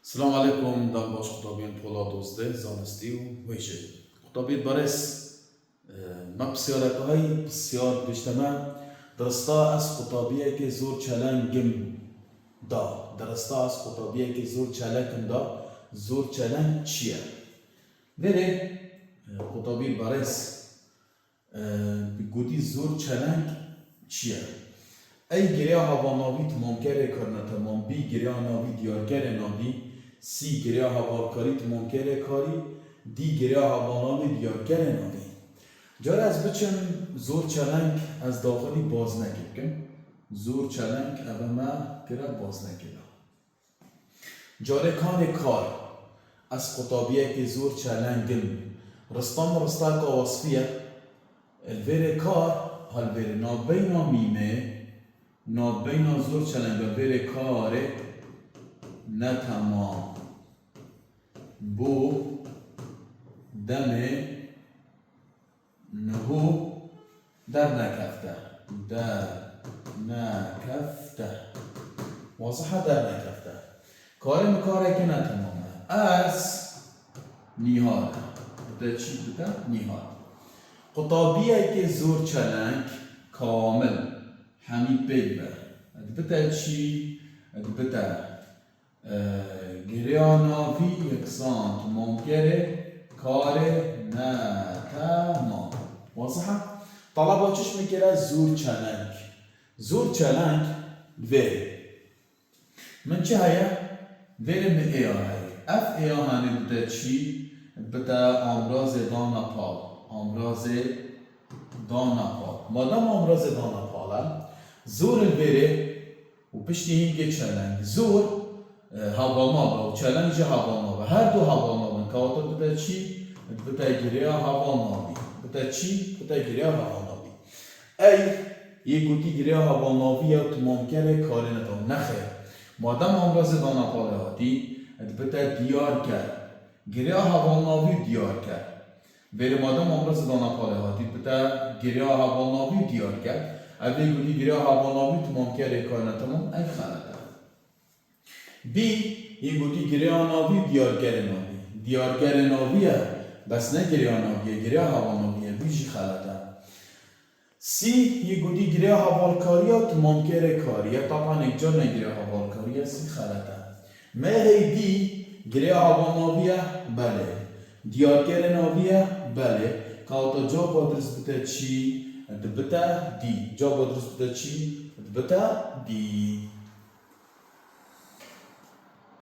السلام عليكم دام باش خطابين بولا دوزده زانستی و ویژه خطابید برس ما بسیارت های بسیار بیشتر درستا از خطابیه که زور چلنگم دا درستا از خطابیه که زور چلنگم دا زور چلنگ چیه ولی خطابید برس بگودی زور چلنگ چیه ای گریه هواناوی تمامکره کرنه تمام بی گریه ناوی دیارگر ناوی سی گریه هوالکاری تمامکره کاری دی گریه هواناوی دیارگر ناوی جاره از بچم زور چلنگ از داخلی باز نکرد زور چلنگ اوه ما کرد باز نکرد جاره کان کار از خطابیه که زور چلنگم رستم رستا که وصفیه الویر کار هالویر نابینا میمه نابینا زور چلنگ بره کاره نه تمام بو دمه نهو در نکفته واضحه در نکفته کاره مکاره که نه تمامه از نیهار بده چی بده؟ نیهار خطابیه که زور چلنگ کامل همین بیبر بتا چی؟ بتا گریاناوی یکسان ممکنه کار نه تمام واضحه؟ طلبا چش میکره زور چلنگ وی من چه هیا؟ وی من ایا هیا اف ایا هنی بتا چی؟ بتا امراض دانا مادام امراض دانا زور البره و پشتی هنگه چلنگ زور هوانابه و چلنگ هوانابه هر دو هوانابه کواتا بده چی؟ بده گریه هوانابی بده چی؟ بده گریه هوانابی ای یه گوتی گریه هوانابی یا تمام کرده کاری ندام نخیر مادم امراض دانا پاله هاتی بده دیار کرد گریه هوانابی دیار کرد بره مادم امراض دانا پاله هاتی بده گریه هوانابی دیار کرد اولی گویی گریه هواناوی تمام کرده کار نتمام ای خلطه بی یه گویی گریه ناوی دیارگر ناویه بس نه گریه ناویه گریه هواناویه بیشی خلطه سی یه گویی گریه هوالکاریه تمام کرده کاریه طبعا یک جا نگریه هوالکاریه سی خلطه مهی دی گریه هواناویه بله دیارگر ناویه بله کاتا جا بادرس بته چی؟ بتا دی جا بدرس بتا چی؟ بتا دی